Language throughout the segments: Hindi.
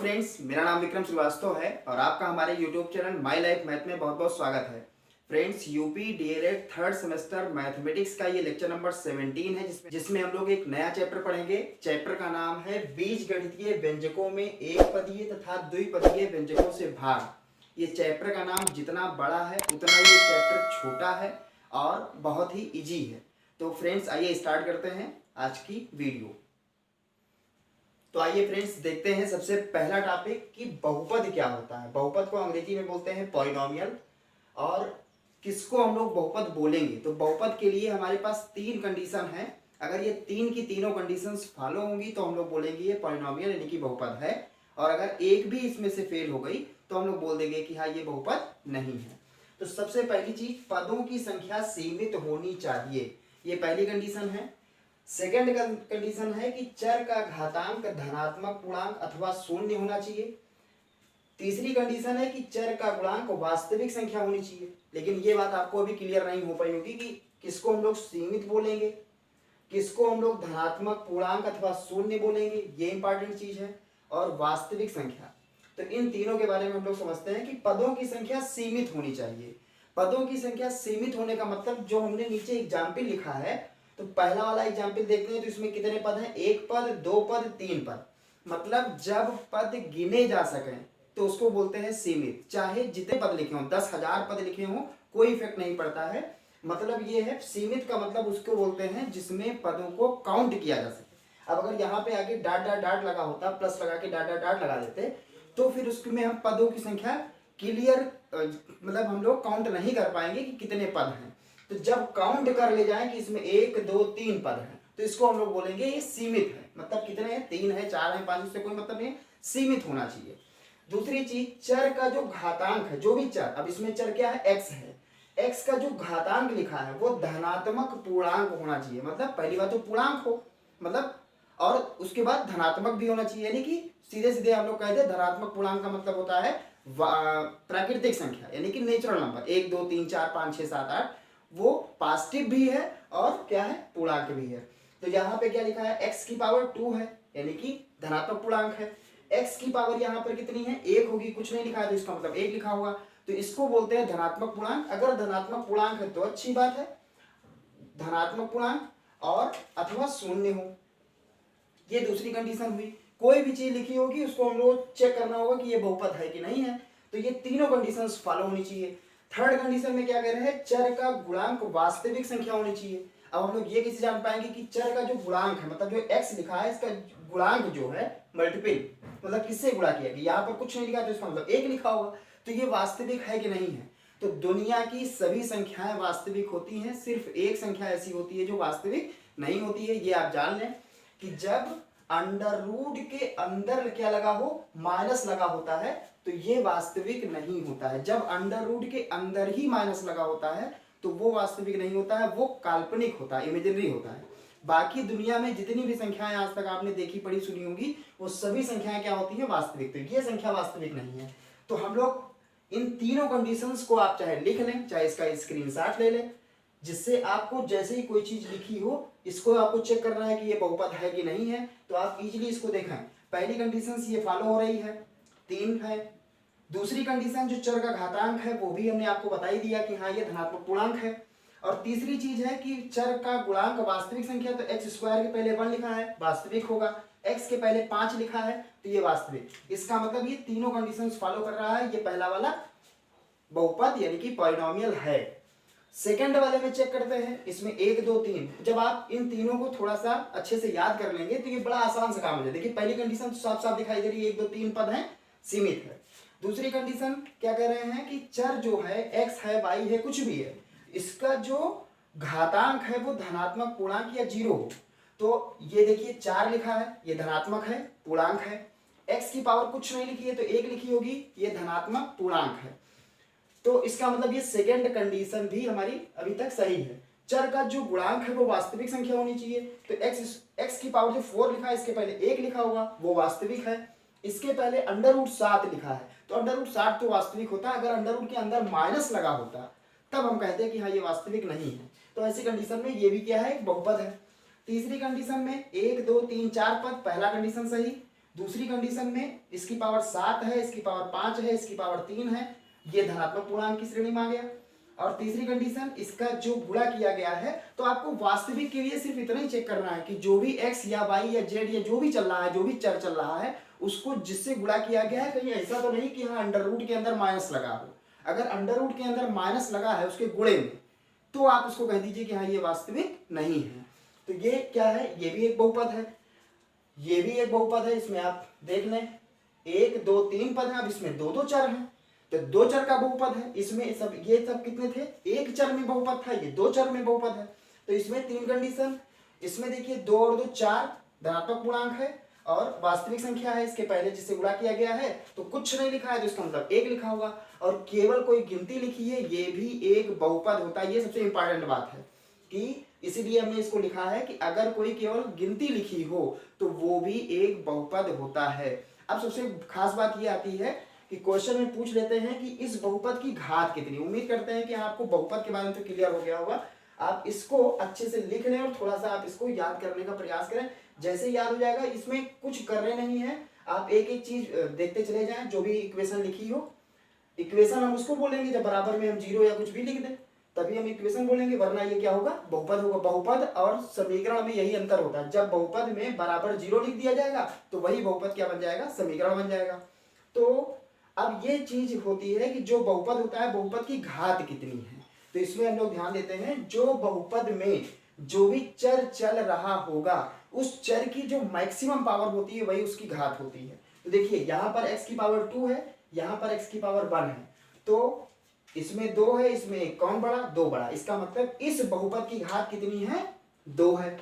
फ्रेंड्स, मेरा नाम विक्रम श्रीवास्तव है और आपका हमारे YouTube channel my life math में बहुत बहुत स्वागत है। Friends, UP DElEd third semester mathematics का ये लेक्चर नंबर 17 है जिसमें हम लोग एक नया चैप्टर पढ़ेंगे। चैप्टर का नाम है बीजगणितीय व्यंजकों में एक पदीय तथा द्विपदीय व्यंजकों से भाग। ये चैप्टर का नाम जितना बड़ा है उतना ये चैप्टर छोटा है और बहुत ही इजी है। तो फ्रेंड्स, आइए स्टार्ट करते हैं आज की वीडियो। तो आइए फ्रेंड्स देखते हैं सबसे पहला टॉपिक कि बहुपद क्या होता है। बहुपद को अंग्रेजी में बोलते हैं पॉलिनोमियल। और किसको हम लोग बहुपद बोलेंगे, तो बहुपद के लिए हमारे पास तीन कंडीशन है। अगर ये तीन की तीनों कंडीशंस फॉलो होंगी तो हम लोग बोलेंगे ये पॉलिनोमियल यानी कि बहुपद है। और अगर एक भी इसमें से फेल हो गई तो हम लोग बोल देंगे कि हाँ ये बहुपद नहीं है। तो सबसे पहली चीज, पदों की संख्या सीमित होनी चाहिए, ये पहली कंडीशन है। सेकेंड कंडीशन है कि चर का घातांक धनात्मक पूर्णांक अथवा शून्य होना चाहिए। तीसरी कंडीशन है कि चर का गुणांक वास्तविक संख्या होनी चाहिए। लेकिन ये बात आपको अभी क्लियर नहीं हो पाई होगी कि किसको हम लोग सीमित बोलेंगे, किसको हम लोग धनात्मक पूर्णांक अथवा शून्य बोलेंगे, ये इंपॉर्टेंट चीज है। और वास्तविक संख्या, तो इन तीनों के बारे में हम लोग समझते हैं कि पदों की संख्या सीमित होनी चाहिए। पदों की संख्या सीमित होने का मतलब जो हमने नीचे एग्जाम्पल लिखा है, तो पहला वाला एग्जाम्पल देखते हैं तो इसमें कितने पद हैं, एक पद, दो पद, तीन पद। मतलब जब पद गिने जा सकें तो उसको बोलते हैं सीमित। चाहे जितने पद लिखे हों, 10,000 पद लिखे हों, कोई इफेक्ट नहीं पड़ता है। मतलब ये है सीमित का मतलब उसको बोलते हैं जिसमें पदों को काउंट किया जा सके। अब अगर यहाँ पे आगे डाट डाट डाट लगा होता, प्लस लगा के डाट डाट डाट लगा देते, तो फिर उसमें हम पदों की संख्या क्लियर मतलब हम लोग काउंट नहीं कर पाएंगे कि कितने पद हैं। तो जब काउंट कर ले जाएं कि इसमें 1, 2, 3 पद हैं, तो इसको हम लोग बोलेंगे ये सीमित है। मतलब कितने हैं, 3 है, 4 है, 5, इससे कोई मतलब नहीं, सीमित होना चाहिए। दूसरी चीज, चर का जो घातांक है, जो भी चर, अब इसमें चर क्या है, x है, x का जो घातांक लिखा है वो धनात्मक पूर्णांक होना चाहिए। मतलब पहली बात तो पूर्णांक हो, मतलब और उसके बाद धनात्मक भी होना चाहिए। यानी कि सीधे सीधे हम लोग कहते हैं धनात्मक पूर्णांक का मतलब होता है प्राकृतिक संख्या, यानी कि नेचुरल नंबर, 1, 2, 3, 4, 5, 6, 7, 8, वो पॉजिटिव भी है और क्या है, पूर्णांक भी है। तो यहाँ पे क्या लिखा है, x की पावर 2 है यानी कि धनात्मक पूर्णांक है। x की पावर यहाँ पर कितनी है, 1 होगी, कुछ नहीं लिखा है तो इसका मतलब 1 लिखा होगा, तो इसको बोलते हैं धनात्मक पूर्णांक। अगर धनात्मक पूर्णांक है तो अच्छी बात है, धनात्मक पूर्णांक और अथवा शून्य हो, ये दूसरी कंडीशन हुई। कोई भी चीज लिखी होगी उसको हम लोग चेक करना होगा कि ये बहुपद है कि नहीं है, तो ये तीनों कंडीशंस फॉलो होनी चाहिए। थर्ड कंडीशन में क्या कह रहे हैं, चर का गुणांक वास्तविक संख्या होनी चाहिए। अब हम लोग ये कैसे जान पाएंगे कि चर का जो गुणांक है, मतलब जो x लिखा है इसका गुणांक जो है मल्टीपल, मतलब किससे गुणा किया गया, यहाँ पर कुछ नहीं लिखा तो इसका मतलब 1 लिखा होगा, तो ये वास्तविक है कि नहीं है। तो दुनिया की सभी संख्याएं वास्तविक होती हैं, सिर्फ एक संख्या ऐसी होती है जो वास्तविक नहीं होती है। ये आप जान लें कि जब अंडर रूट के अंदर क्या लगा हो, माइनस लगा होता है, तो ये वास्तविक नहीं होता है। जब अंडर रूट के अंदर ही माइनस लगा होता है तो वो वास्तविक नहीं होता है, वो काल्पनिक होता है, इमेजिनरी होता है। बाकी दुनिया में जितनी भी संख्याएं आज तक आपने देखी पढ़ी सुनी होंगी, वो सभी संख्याएं क्या होती हैं, वास्तविक। तो ये संख्या वास्तविक नहीं है। तो हम लोग इन तीनों कंडीशंस को आप चाहे लिख लें, चाहे इसका स्क्रीनशॉट ले लें, जिससे आपको जैसे ही कोई चीज लिखी हो, इसको आपको चेक करना है कि ये बहुपद है कि नहीं है, तो आप इजीली इसको देखें। पहली कंडीशन ये फॉलो हो रही है, 3 है। दूसरी कंडीशन जो चर का घातांक है वो भी हमने आपको बता ही दिया कि हाँ ये धनात्मक पूर्णांक है। और तीसरी चीज है कि चर का गुणांक वास्तविक संख्या, तो x स्क्वायर के पहले 1 लिखा है, वास्तविक होगा, x के पहले 5 लिखा है तो ये वास्तविक। इसका मतलब ये तीनों कंडीशंस फॉलो कर रहा है, ये पहला वाला बहुपद यानी कि पॉलिनोमियल है। सेकंड वाले में चेक करते हैं, इसमें 1, 2, 3, जब आप इन तीनों को थोड़ा सा अच्छे से याद कर लेंगे तो ये बड़ा आसान सा काम हो जाए। देखिए पहली कंडीशन तो साफ साफ दिखाई दे रही है, 1, 2, 3 पद हैं, सीमित है। दूसरी कंडीशन क्या कह रहे हैं कि चर जो है x है, y है, कुछ भी है, इसका जो घातांक है वो धनात्मक पूर्णांक या 0 हो। तो ये देखिए 4 लिखा है, ये धनात्मक है, पूर्णांक है। x की पावर कुछ नहीं लिखी है तो 1 लिखी होगी, ये धनात्मक पूर्णांक है। तो इसका मतलब ये सेकेंड कंडीशन भी हमारी अभी तक सही है। चर का जो गुणांक है वो वास्तविक संख्या होनी चाहिए, तो x की पावर जो 4 लिखा है इसके पहले 1 लिखा होगा, वो वास्तविक है। इसके पहले अंडर रूट 7 लिखा है, तो अंडर रूट 7 तो वास्तविक होता है। अगर अंडर रूट के अंदर माइनस लगा होता तब हम कहते हैं कि हाँ ये वास्तविक नहीं है। तो ऐसी कंडीशन में ये भी क्या है, एक बहुपद है। तीसरी कंडीशन में 1, 2, 3, 4 पद, पहला कंडीशन सही। दूसरी कंडीशन में इसकी पावर 7 है, इसकी पावर 5 है, इसकी पावर 3 है, ये धनात्मक पूर्णांक की श्रेणी में आ गया। और तीसरी कंडीशन, इसका जो गुणा किया गया है, तो आपको वास्तविक के लिए सिर्फ इतना ही चेक करना है कि जो भी x या y या z या जो भी चल रहा है, जो भी चर चल रहा है, उसको जिससे गुणा किया गया है, कहीं ऐसा तो नहीं कि हाँ अंडर रूट के अंदर माइनस लगा हो। अगर अंडर रूट के अंदर माइनस लगा है उसके गुणे में, तो आप उसको कह दीजिए कि हाँ ये वास्तविक नहीं है। तो ये क्या है, ये भी एक बहुपद है, ये भी एक बहुपद है। इसमें आप देख लें 1 2 3 पद हैं, अब इसमें दो दो चर हैं, तो दो चर का बहुपद है। इसमें सब ये सब कितने थे, एक चर में बहुपद था, ये दो चर में बहुपद है। तो इसमें तीन कंडीशन, इसमें देखिए 2 और 2 4 धनात्मक पूर्णांक है और वास्तविक संख्या है, इसके पहले जिससे गुणा किया गया है, तो कुछ नहीं लिखा है तो इसका मतलब 1 लिखा होगा। और केवल कोई गिनती लिखी है, ये भी एक बहुपद होता है। ये सबसे इंपॉर्टेंट बात है कि इसीलिए हमने इसको लिखा है कि अगर कोई केवल गिनती लिखी हो तो वो भी एक बहुपद होता है। अब सबसे खास बात ये आती है कि क्वेश्चन में पूछ लेते हैं कि इस बहुपद की घात कितनी। उम्मीद करते हैं कि आपको बहुपद के बारे में तो क्लियर हो गया होगा। आप इसको अच्छे से लिख लें और थोड़ा सा आप इसको याद करने का प्रयास करें। जैसे ही याद हो जाएगा, इसमें कुछ करने नहीं है, आप एक एक चीज देखते चले जाएं। जो भी इक्वेशन लिखी हो, इक्वेशन हम उसको बोलेंगे जब बराबर में हम 0 या कुछ भी लिख दें, तभी हम इक्वेशन बोलेंगे, वरना ये क्या होगा, बहुपद होगा। बहुपद और समीकरण में यही अंतर होता है, जब बहुपद में बराबर 0 लिख दिया जाएगा तो वही बहुपद क्या बन जाएगा, समीकरण बन जाएगा। तो अब ये चीज होती है कि जो बहुपद होता है, बहुपद की घात कितनी है। तो इसमें हम लोग ध्यान देते हैं, जो बहुपद में जो भी चर चल रहा होगा, उस चर की जो मैक्सिमम पावर होती है वही उसकी घात होती है। तो देखिए यहाँ पर x की पावर 2 है, यहाँ पर x की पावर 1 है, तो इसमें 2 है, इसमें एक कौन बड़ा, 2 बड़ा। इसका मतलब इस बहुपद की घात कितनी है, 2 है।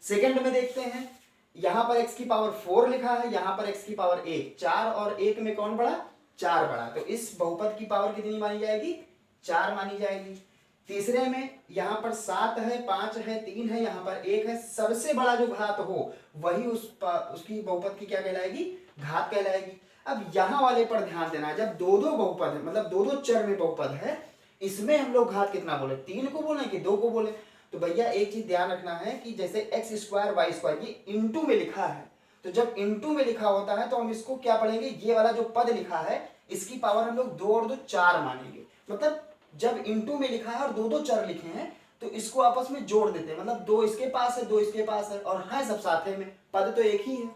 सेकंड में देखते हैं, यहां पर x की पावर 4 लिखा है, यहां पर x की पावर 1, 4 और 1 में कौन बड़ा, 4 बड़ा। तो इस बहुपद की पावर कितनी मानी जाएगी, 4 मानी जाएगी। तीसरे में यहां पर 7 है, 5 है, 3 है, यहां पर 1 है। सबसे बड़ा जो घात हो वही उसकी बहुपद की क्या कहलाएगी, घात कहलाएगी। अब यहां वाले पर ध्यान देना, जब दो दो बहुपद है, मतलब दो दो चर में बहुपद है, इसमें हम लोग घात कितना बोले, 3 को बोले कि 2 को बोले। तो भैया एक चीज ध्यान रखना है कि जैसे x स्क्वायर वाई स्क्वायर ये इनटू में लिखा है, तो जब इनटू में लिखा होता है तो हम इसको क्या पढ़ेंगे, ये वाला जो पद लिखा है इसकी पावर हम लोग 2 और 2 4 मानेंगे। मतलब जब इनटू में लिखा है और दो दो चर लिखे हैं तो इसको आपस में जोड़ देते हैं, मतलब 2 इसके पास है, 2 इसके पास है, और है सब साथे में, पद तो एक ही है।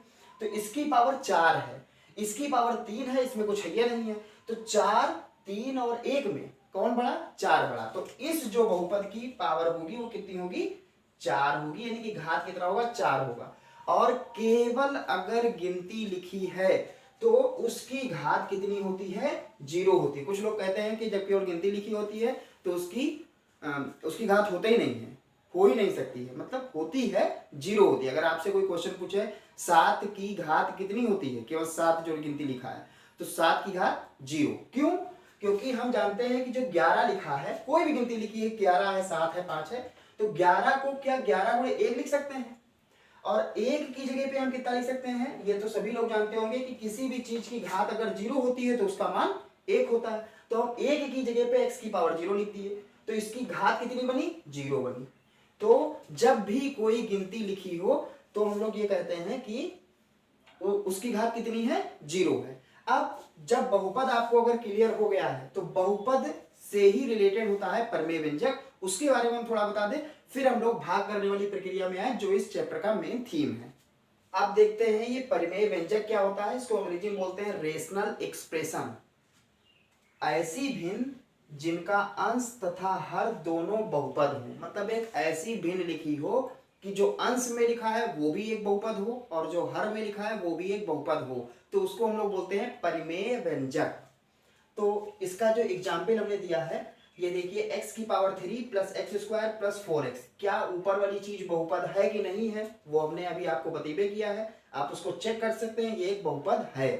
तो इसकी पावर 4 है, इसकी पावर 3 है, इसमें कुछ है नहीं है। तो 4, 3 और 1 में कौन बड़ा, 4 बड़ा। तो इस जो बहुपद की पावर होगी वो कितनी होगी, 4 होगी, यानी कि घात कितना होगा, 4 होगा। और केवल अगर गिनती लिखी है तो उसकी घात कितनी होती है, 0 होती है। कुछ लोग कहते हैं कि जब केवल गिनती लिखी होती है तो उसकी घात होता ही नहीं है, हो ही नहीं सकती है, मतलब होती है 0 होती है। अगर आपसे कोई क्वेश्चन पूछे 7 की घात कितनी होती है, केवल 7 जो गिनती लिखा है, तो 7 की घात 0। क्यों, क्योंकि हम जानते हैं कि जो 11 लिखा है, कोई भी गिनती लिखी है, 11 है, 7 है, 5 है, तो 11 को क्या 11 गुणे 1 लिख सकते हैं, और 1 की जगह पे हम कितना लिख सकते हैं। ये तो सभी लोग जानते होंगे कि किसी भी चीज की घात अगर 0 होती है तो उसका मान 1 होता है। तो हम 1 की जगह पे x की पावर 0 लिख दिए, तो इसकी घात कितनी बनी, 0 बनी। तो जब भी कोई गिनती लिखी हो तो हम लोग ये कहते हैं कि उसकी घात कितनी है, 0 है। अब जब बहुपद आपको अगर क्लियर हो गया है तो बहुपद से ही रिलेटेड होता है परिमेय व्यंजक, उसके बारे में हम थोड़ा बता दें, फिर हम लोग भाग करने वाली प्रक्रिया में आए जो इस चैप्टर का मेन थीम है। आप देखते हैं ये परिमेय व्यंजक क्या होता है, इसको अंग्रेजी में बोलते हैं रेशनल एक्सप्रेशन। ऐसी भिन्न जिनका अंश तथा हर दोनों बहुपद हो, मतलब एक ऐसी भिन्न लिखी हो कि जो अंश में लिखा है वो भी एक बहुपद हो और जो हर में लिखा है वो भी एक बहुपद हो, तो उसको हम लोग बोलते हैं परिमेय व्यंजक। तो इसका जो एग्जाम्पल हमने दिया है, ये देखिए x की power 3 plus x square plus 4x, क्या ऊपर वाली चीज बहुपद है कि नहीं है, वो हमने अभी आपको बतीबे किया है, आप उसको चेक कर सकते हैं, ये एक बहुपद है।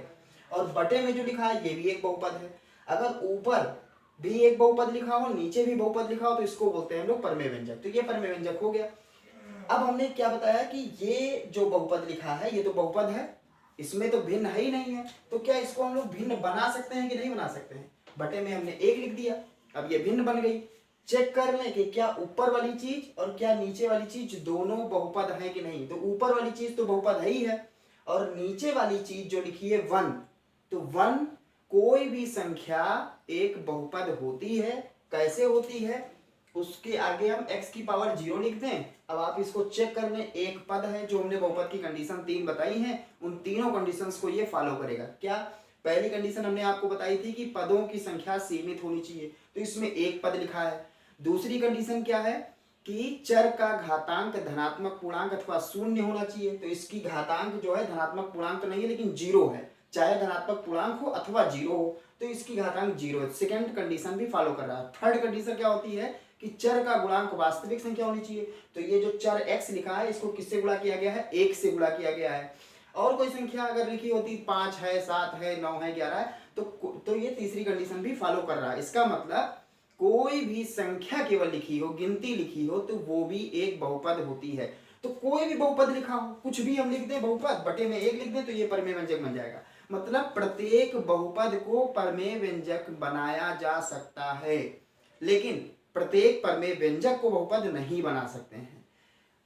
और बटे में जो लिखा है ये भी एक बहुपद है। अगर ऊपर भी एक बहुपद लिखा हो, नीचे भी बहुपद लिखा हो, तो इसको बोलते हैं हम लोग परिमेय व्यंजक। तो ये परिमेय व्यंजक हो गया। अब हमने क्या बताया कि ये जो बहुपद लिखा है ये तो बहुपद है, इसमें तो भिन्न है ही नहीं है, तो क्या इसको हम लोग भिन्न बना सकते हैं कि नहीं बना सकते हैं। बटे में हमने 1 लिख दिया, अब ये भिन्न बन गई। चेक कर लें कि क्या ऊपर वाली चीज और क्या नीचे वाली चीज दोनों बहुपद है कि नहीं। तो ऊपर वाली चीज तो बहुपद है ही है, और नीचे वाली चीज जो लिखी है 1, तो 1 कोई भी संख्या एक बहुपद होती है। कैसे होती है, उसके आगे हम x की पावर 0 लिख दें। अब आप इसको चेक कर लें, एक पद है जो हमने बहुपद की कंडीशन 3 बताई है, उन तीनों कंडीशंस को ये फॉलो करेगा। क्या, पहली कंडीशन हमने आपको बताई थी कि पदों की संख्या सीमित होनी चाहिए, तो इसमें एक पद लिखा है। दूसरी कंडीशन क्या है कि चर का घातांक धनात्मक पूर्णांक अथवा शून्य होना चाहिए, तो इसकी घातांक जो है धनात्मक पूर्णांक तो नहीं है लेकिन 0 है, चाहे धनात्मक पूर्णांक हो अथवा 0 हो, तो इसकी घातांक 0 है। सेकंड कंडीशन भी फॉलो कर रहा है। थर्ड कंडीशन क्या होती है कि चर का गुणांक वास्तविक संख्या होनी चाहिए, तो ये जो चर x लिखा है इसको किससे गुणा किया गया है, 1 से गुणा किया गया है। और कोई संख्या अगर लिखी होती 5 है, 7 है, 9 है, 11 है, तो ये तीसरी कंडीशन भी फॉलो कर रहा है। इसका मतलब कोई भी संख्या केवल लिखी हो, गिनती लिखी हो, तो वो भी एक बहुपद होती है। तो कोई भी बहुपद लिखा हो, कुछ भी हम लिख दें बहुपद, बटे में 1 लिख दें, तो ये परमेय व्यंजक बन जाएगा। मतलब प्रत्येक बहुपद को परमेय व्यंजक बनाया जा सकता है, लेकिन प्रत्येक परमेय व्यंजक को बहुपद नहीं बना सकते हैं।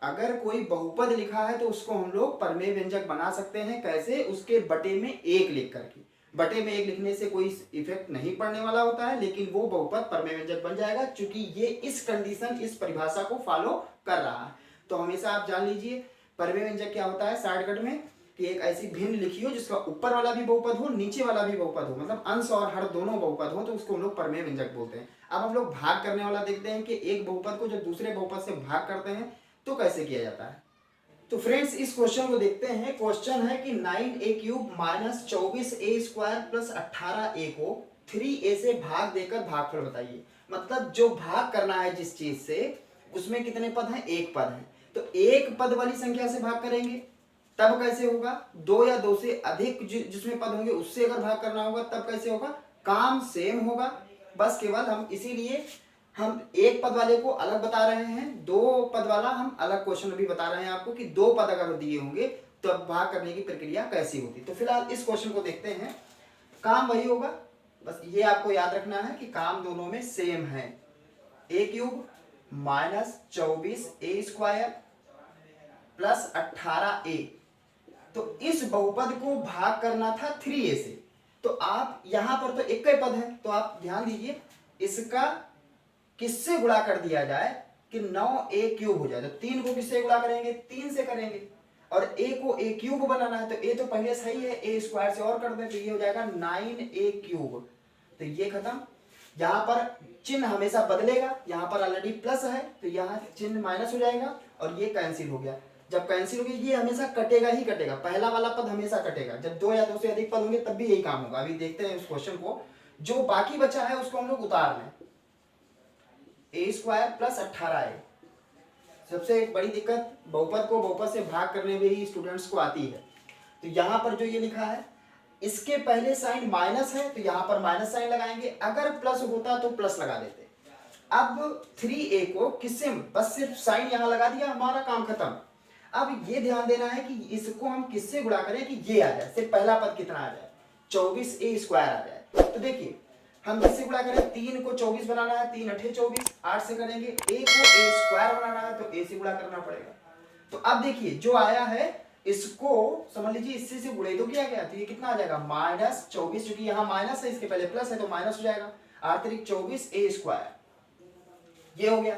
अगर कोई बहुपद लिखा है तो उसको हम लोग परमेय व्यंजक बना सकते हैं। कैसे, उसके बटे में 1 लिख करके। बटे में 1 लिखने से कोई इफेक्ट नहीं पड़ने वाला होता है, लेकिन वो बहुपद परमेय व्यंजक बन जाएगा, क्योंकि ये इस कंडीशन, इस परिभाषा को फॉलो कर रहा है। तो हमेशा आप जान लीजिए परमेय व्यंजक क्या होता है शॉर्टकट में, कि एक ऐसी भिन्न लिखी हो जिसका ऊपर वाला भी बहुपद हो, नीचे वाला भी बहुपद हो, मतलब अंश और हर दोनों बहुपद हो, तो उसको हम लोग परमेय व्यंजक बोलते हैं। अब हम लोग भाग करने वाला देखते हैं कि एक बहुपद को जब दूसरे बहुपद से भाग करते हैं तो कैसे किया जाता है। तो फ्रेंड्स इस क्वेश्चन को देखते हैं। क्वेश्चन है कि 9a³ minus 24a² plus 18a को 3a से भाग देकर भागफल बताइए। मतलब जो भाग करना है जिस चीज से, उसमें कितने पद हैं, एक पद है, तो एक पद वाली संख्या से भाग करेंगे तब कैसे होगा, 2 या 2 से अधिक जिसमें पद होंगे उससे अगर भाग करना होगा तब कैसे होगा, काम सेम होगा। बस केवल हम इसीलिए हम एक पद वाले को अलग बता रहे हैं, 2 पद वाला हम अलग क्वेश्चन में भी बता रहे हैं आपको कि 2 पद अगर दिए होंगे तो अब भाग करने की प्रक्रिया कैसी होती। तो फिलहाल इस क्वेश्चन को देखते हैं। काम वही होगा, बस ये आपको याद रखना है कि काम दोनों में सेम है। a³ minus 24a² plus 18a, तो इस बहुपद को भाग करना था 3a से, तो आप यहां पर तो एक ही पद है, तो आप ध्यान दीजिए इसका किससे गुणा कर दिया जाए कि 9a³ हो जाए। तो 3 को किससे गुणा करेंगे, 3 से करेंगे, और a को a³ बनाना है, तो a तो पहले सही है, a² से और कर दें तो ये हो जाएगा 9a³। तो ये खत्म। यहाँ पर चिन्ह हमेशा बदलेगा, यहाँ पर ऑलरेडी प्लस है तो यहाँ चिन्ह माइनस हो जाएगा और ये कैंसिल हो गया। जब कैंसिल हो गया ये हमेशा कटेगा ही कटेगा, पहला वाला पद हमेशा कटेगा। जब 2 या 2 से अधिक पद होंगे तब भी यही काम होगा। अभी देखते हैं उस क्वेश्चन को, जो बाकी बचा है उसको हम लोग उतार लें। a² प्लस 18a, सबसे बड़ी दिक्कत बहुपद को बहुपद से भाग करने में ही स्टूडेंट्स को आती है। तो यहाँ पर जो ये लिखा है इसके पहले साइन माइनस है तो यहाँ पर माइनस साइन लगाएंगे, अगर प्लस होता तो प्लस लगा देते। अब 3a को किससे, बस सिर्फ साइन यहाँ लगा दिया, हमारा काम खत्म। अब ये ध्यान देना है कि इसको हम किससे गुणा करें कि ये आ जाए, सिर्फ पहला पद कितना आ जाए, 24a² आ जाए। तो देखिए हम किससे गुणा करें, 3 को 24 बनाना है, 3 8 24, 8 से करेंगे। a को a² बनाना है तो a से गुणा करना पड़ेगा। तो अब देखिए जो आया है इसको समझ लीजिए इससे से गुणे तो किया गया, तो ये कितना आ जाएगा माइनस 24, क्योंकि यहाँ माइनस है इसके पहले प्लस है तो माइनस हो जाएगा, 8 3 24 a², ये हो गया।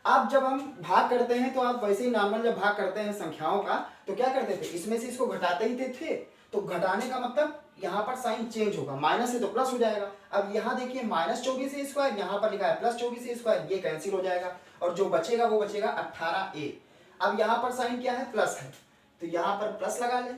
अब जब हम भाग करते हैं तो आप वैसे ही नॉर्मल जब भाग करते हैं संख्याओं का तो क्या करते थे, इसमें से इसको घटाते ही थे, तो घटाने का मतलब यहाँ पर साइन चेंज होगा, माइनस है तो प्लस हो जाएगा। अब यहाँ देखिए माइनस 24a², यहाँ पर लिखा है प्लस 24a², ये कैंसिल हो जाएगा और जो बचेगा वो बचेगा 18a। अब यहाँ पर साइन क्या है, प्लस है, तो यहाँ पर प्लस लगा ले।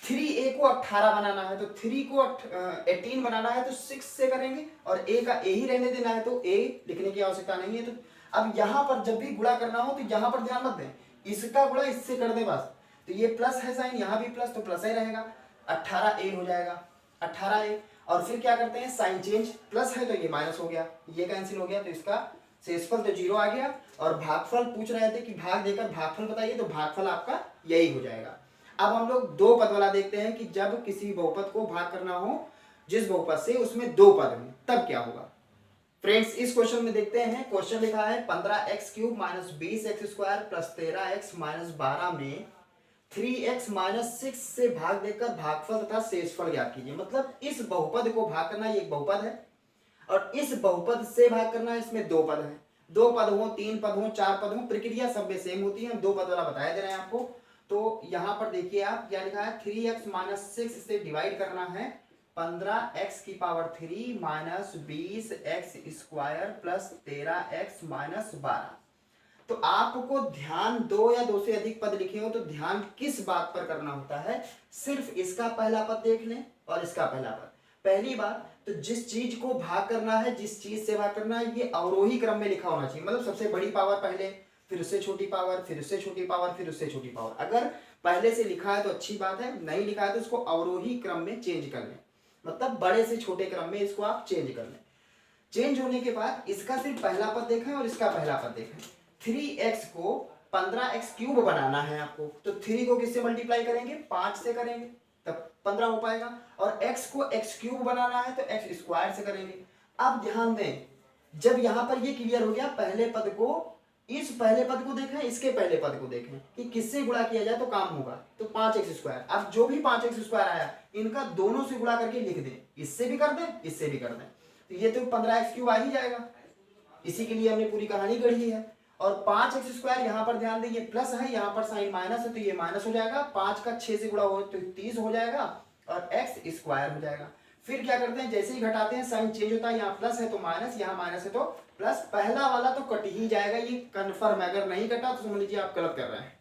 3a को 18 बनाना है तो 3 को 18 बनाना है तो 6 से करेंगे, और a का a ही रहने देना है तो a लिखने की आवश्यकता नहीं है। तो अब यहाँ पर जब भी गुणा करना हो तो यहाँ पर ध्यान मत दें, इसका गुणा इससे कर दे बस, तो ये प्लस है साइन, यहाँ भी प्लस तो प्लस ही रहेगा, 18a हो जाएगा, 18a। और फिर क्या करते हैं, साइन चेंज, प्लस है तो ये माइनस हो गया, ये कैंसिल हो गया, तो इसका शेषफल तो 0 आ गया। और भागफल पूछ रहे थे कि भाग देकर भागफल बताइए, तो भागफल आपका यही हो जाएगा। अब हम लोग 2 पद वाला देखते हैं कि जब किसी बहुपद को भाग करना हो जिस बहुपद से, उसमें 2 पद में, तब क्या होगा। फ्रेंड्स इस क्वेश्चन में देखते हैं। क्वेश्चन लिखा है 15x³ minus 20x² plus 13x minus 12 में 3x माइनस 6 से भाग देकर भागफल तथा शेषफल ज्ञात कीजिए। मतलब इस बहुपद को भाग करना, ये एक बहुपद है, और इस बहुपद से भाग करना, इसमें दो पद हैं। दो पद हो, तीन पद हो, चार पद हो, प्रक्रिया सब में सेम होती है। हम दो पद वाला बताया दे रहे हैं आपको। तो यहाँ पर देखिए आप क्या लिखा है, 3x माइनस 6 से डिवाइड करना है 15x की power 3 minus 20x square plus 13x minus 12। तो आपको ध्यान दो या दो से अधिक पद लिखे हो तो ध्यान किस बात पर करना होता है, सिर्फ इसका पहला पद देख लें और इसका पहला पद। पहली बात तो जिस चीज को भाग करना है, जिस चीज से भाग करना है, ये अवरोही क्रम में लिखा होना चाहिए। मतलब सबसे बड़ी पावर पहले, फिर उससे छोटी पावर, फिर उससे छोटी पावर, फिर उससे छोटी पावर। अगर पहले से लिखा है तो अच्छी बात है, नहीं लिखा है तो उसको अवरोही क्रम में चेंज कर लें। मतलब बड़े से छोटे क्रम में इसको आप चेंज कर लें। चेंज होने के बाद इसका सिर्फ पहला पद देखें और इसका पहला पद देखें। 3x को 15x क्यूब बनाना है आपको, तो 3 को किससे मल्टीप्लाई करेंगे, 5 से करेंगे, तब 15 हो पाएगा। और x को x क्यूब बनाना है तो x स्क्वायर से करेंगे। अब ध्यान दें, जब यहां पर ये क्लियर हो गया, पहले पद को, इस पहले पद को देखें, इसके पहले पद को देखें कि किससे गुणा किया जाए तो काम होगा। तो 5x स्क्वायर, अब जो भी 5x स्क्वायर आया इनका दोनों से गुणा करके लिख दें, इससे भी कर दें, इससे भी कर दें, तो ये तो 15x क्यूब आ ही जाएगा। इसी के लिए हमने पूरी कहानी गढ़ी है। और 5x स्क्वायर, यहाँ पर ध्यान दें ये प्लस है, यहाँ पर साइन माइनस है तो ये माइनस हो जाएगा। 5 का 6 से गुणा हो तो 30 हो जाएगा और x स्क्वायर हो जाएगा। फिर क्या करते हैं, जैसे ही घटाते हैं साइन चेंज होता है, यहाँ प्लस है तो माइनस, यहाँ माइनस है तो प्लस। पहला वाला तो कट ही जाएगा, ये कन्फर्म है। अगर नहीं कटा तो समझ लीजिए आप गलत कर रहे हैं।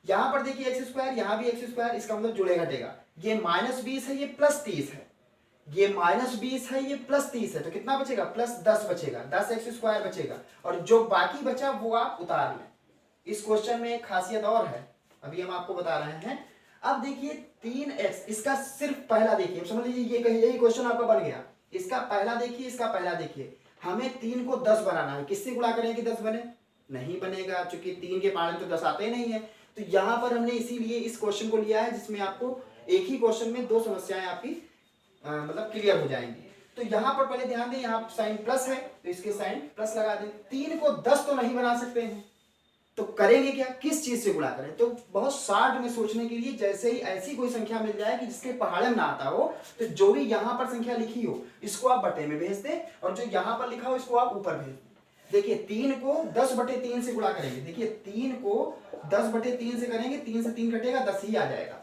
यहाँ पर देखिए एक्स स्क्वायर, यहाँ भी एक्स स्क्वायर, इसका मतलब जुड़े घटेगा। ये -20 है, ये +30 है, ये -20 है, ये +30 है, तो कितना बचेगा, +10 बचेगा, 10x स्क्वायर बचेगा। और जो बाकी बचा वो आप उतार लें। इस क्वेश्चन में एक खासियत और है, अभी हम आपको बता रहे हैं। अब देखिए 3x, इसका सिर्फ पहला देखिए, समझ लीजिए ये कहीं यही क्वेश्चन आपका बन गया। इसका पहला देखिए, इसका पहला देखिए। हमें 3 को 10 बनाना है, किससे गुणा करें कि 10 बने, नहीं बनेगा, चूंकि 3 के पाले तो 10 आते ही नहीं है। तो यहां पर हमने इसीलिए इस क्वेश्चन को लिया है, जिसमें आपको एक ही क्वेश्चन में दो समस्याएं आपकी मतलब क्लियर हो जाएंगी। तो यहाँ पर पहले ध्यान दें, यहाँ साइन प्लस है तो इसके साइन प्लस लगा दें। 3 को 10 तो नहीं बना सकते हैं, तो करेंगे क्या, किस चीज से गुणा करें। तो बहुत शार्ट में सोचने के लिए, जैसे ही ऐसी कोई संख्या मिल जाए कि जिसके पहाड़े में ना आता हो, तो जो भी यहाँ पर संख्या लिखी हो इसको आप बटे में भेज दें, और जो यहाँ पर लिखा हो इसको आप ऊपर भेज दें। देखिए 3 को 10/3 से गुणा करेंगे। देखिए 3 को 10/3 से करेंगे, 3 से 3 कटेगा, 10 ही आ जाएगा।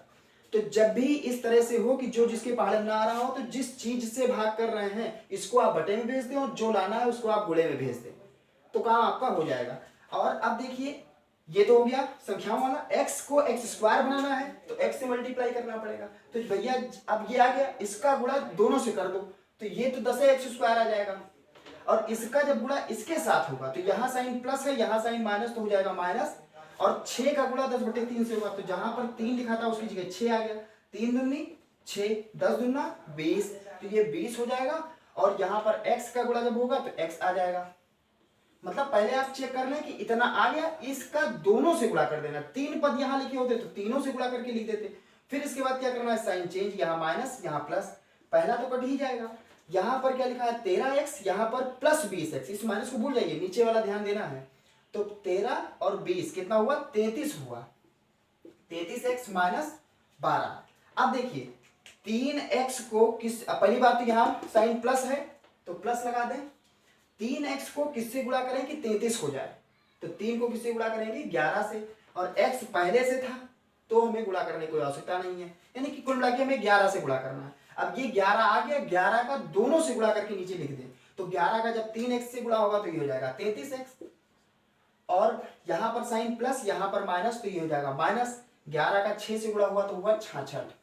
तो जब भी इस तरह से हो कि जो जिसके पहाड़े में ना आ रहा हो, तो जिस चीज से भाग कर रहे हैं इसको आप बटे में भेज दें, और जो लाना है उसको आप गुणे में भेज दें, तो काम आपका हो जाएगा। और अब देखिए ये तो हो गया संख्याओं वाला। x को x स्क्वायर बनाना है तो x से मल्टीप्लाई करना पड़ेगा। तो भैया अब ये आ गया, इसका गुणा दोनों से कर दो, तो ये तो 10x स्क्वायर आ जाएगा। और इसका जब गुणा इसके साथ होगा तो यहाँ साइन प्लस है, यहाँ साइन माइनस, तो हो जाएगा माइनस। और 6 का गुणा 10/3 से होगा, तो जहां पर 3 लिखा था उसकी जगह 6 आ गया। 3 दूनी 6, 10 दूना 20, तो ये 20 हो जाएगा। और यहाँ पर x का गुणा जब होगा तो x आ जाएगा। मतलब पहले आप चेक कर लें कि इतना आ गया, इसका दोनों से गुणा कर देना। 3 पद यहाँ लिखे होते तो तीनों से गुणा करके लिख देते। फिर इसके बाद क्या करना है, साइन चेंज, यहाँ माइनस, यहाँ प्लस, पहला तो कट ही जाएगा। यहाँ पर क्या लिखा है 13x, यहाँ पर +20x, इस माइनस को भूल जाइए, नीचे वाला ध्यान देना है। तो 13 और 20 कितना हुआ, 33 हुआ, 33x माइनस 12। अब देखिए 3x को किस, पहली बात तो यहाँ साइन प्लस है तो प्लस लगा दें। 3x को किससे गुणा करें कि 33 हो जाए, तो 3 को किससे गुणा करेंगे, 11 से। और x पहले से था तो हमें गुणा करने की कोई आवश्यकता नहीं है, यानी कि कुल मिला के हमें 11 से गुणा करना है। अब ये 11 आ गया, 11 का दोनों से गुणा करके नीचे लिख दें, तो 11 का जब 3x से गुणा होगा तो ये हो जाएगा 33x। और यहाँ पर साइन प्लस, यहाँ पर माइनस, तो ये हो जाएगा माइनस। 11 का 6 से गुणा हुआ तो हुआ 66।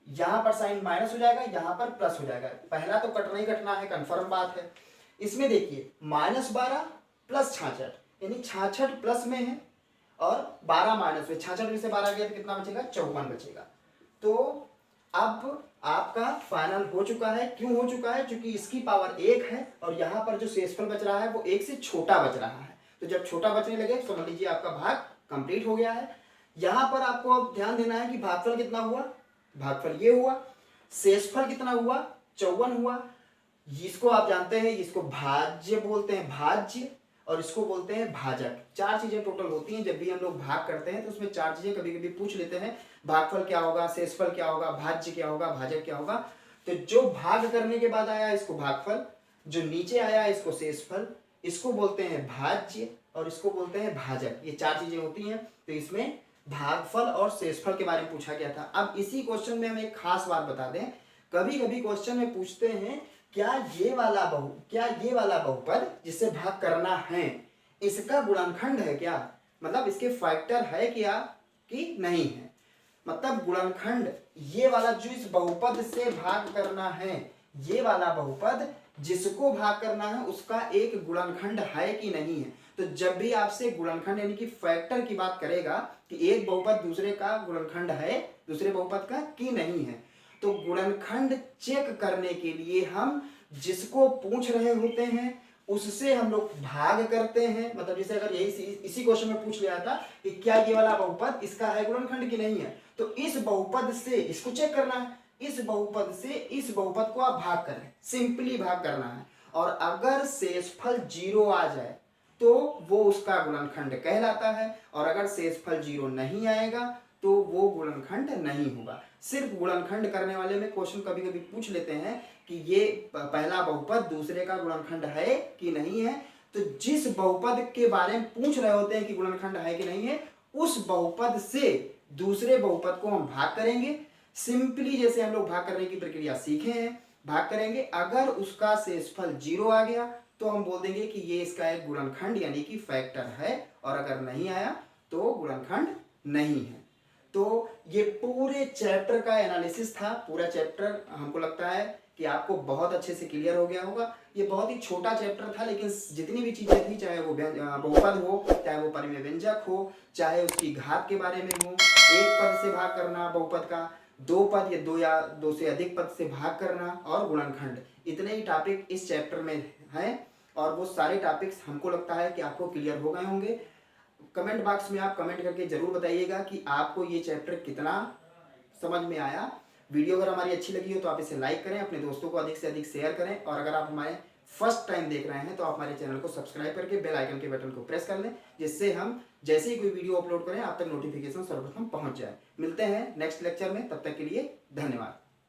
यहाँ पर साइन माइनस हो जाएगा, यहाँ पर प्लस हो जाएगा। पहला तो कटना ही कटना है, कन्फर्म बात है। इसमें देखिए -12 + 66, यानी 66 प्लस में है और 12 माइनस में। 66 में से 12 गया तो कितना बचेगा, 54 बचेगा। तो अब आपका फाइनल हो चुका है। क्यों हो चुका है, क्योंकि इसकी पावर 1 है और यहाँ पर जो शेषफल बच रहा है वो 1 से छोटा बच रहा है। तो जब छोटा बचने लगे तो समझ लीजिए आपका भाग कंप्लीट हो गया है। यहाँ पर आपको अब ध्यान देना है कि भागफल कितना हुआ, भागफल ये हुआ। शेषफल कितना हुआ, 54 हुआ। इसको आप जानते हैं, इसको भाज्य बोलते हैं, भाज्य। और इसको बोलते हैं भाजक। 4 चीजें टोटल होती हैं। जब भी हम लोग भाग करते हैं तो उसमें 4 चीजें कभी कभी पूछ लेते हैं, भागफल क्या होगा, शेषफल क्या होगा, भाज्य क्या होगा, भाजक क्या होगा। तो जो भाग करने के बाद आया इसको भागफल, जो नीचे आया इसको शेषफल, इसको बोलते हैं भाज्य और इसको बोलते हैं भाजक। ये 4 चीजें होती हैं। तो इसमें भागफल और शेषफल के बारे में पूछा गया था। अब इसी क्वेश्चन में हम एक खास बात बता दें, कभी कभी क्वेश्चन में पूछते हैं क्या ये वाला बहुपद जिससे भाग करना है इसका गुणनखंड है क्या, मतलब इसके फैक्टर है क्या कि नहीं है। मतलब गुणनखंड ये वाला जो इस बहुपद से भाग करना है, ये वाला बहुपद जिसको भाग करना है उसका एक गुणनखंड है कि नहीं है। तो जब भी आपसे गुणनखंड यानी कि फैक्टर की बात करेगा कि एक बहुपद दूसरे का गुणनखंड है दूसरे बहुपद का कि नहीं है, तो गुणनखंड चेक करने के लिए हम जिसको पूछ रहे होते हैं उससे हम लोग भाग करते हैं। मतलब जैसे अगर यही इसी क्वेश्चन में पूछ लिया था कि क्या ये वाला बहुपद इसका है गुणनखंड की नहीं है, तो इस बहुपद से इसको चेक करना है, इस बहुपद से इस बहुपद को आप भाग करें, सिंपली भाग करना है। और अगर शेषफल 0 आ जाए तो वो उसका गुणनखंड कहलाता है, और अगर शेषफल 0 नहीं आएगा तो वो गुणनखंड नहीं होगा। सिर्फ गुणनखंड करने वाले में क्वेश्चन कभी कभी पूछ लेते हैं कि ये पहला बहुपद दूसरे का गुणनखंड है कि नहीं है। तो जिस बहुपद के बारे में पूछ रहे होते हैं कि गुणनखंड है कि नहीं है, उस बहुपद से दूसरे बहुपद को हम भाग करेंगे। सिंपली जैसे हम लोग भाग करने की प्रक्रिया सीखे हैं, भाग करेंगे। अगर उसका शेषफल 0 आ गया तो हम बोल देंगे कि ये इसका एक गुणनखंड यानी कि फैक्टर है, और अगर नहीं आया तो गुणनखंड नहीं है। तो ये पूरे चैप्टर का एनालिसिस था। पूरा चैप्टर हमको लगता है कि आपको बहुत अच्छे से क्लियर हो गया होगा। ये बहुत ही छोटा चैप्टर था, लेकिन जितनी भी चीजें थी, चाहे वो बहुपद हो, चाहे वो परिमेय व्यंजक हो, चाहे उसकी घात के बारे में हो, एक पद से भाग करना बहुपद का, 2 पद या 2 से अधिक पद से भाग करना, और गुणनखंड, इतने ही टॉपिक इस चैप्टर में हैं। और वो सारे टॉपिक्स हमको लगता है कि आपको क्लियर हो गए होंगे। कमेंट बॉक्स में आप कमेंट करके जरूर बताइएगा कि आपको ये चैप्टर कितना समझ में आया। वीडियो अगर हमारी अच्छी लगी हो तो आप इसे लाइक करें, अपने दोस्तों को अधिक से अधिक शेयर करें, और अगर आप हमारे फर्स्ट टाइम देख रहे हैं तो आप हमारे चैनल को सब्सक्राइब करके बेल आइकन के बटन को प्रेस कर लें, जिससे हम जैसे ही कोई वीडियो अपलोड करें आप तक नोटिफिकेशन सर्वप्रथम पहुंच जाए। मिलते हैं नेक्स्ट लेक्चर में, तब तक के लिए धन्यवाद।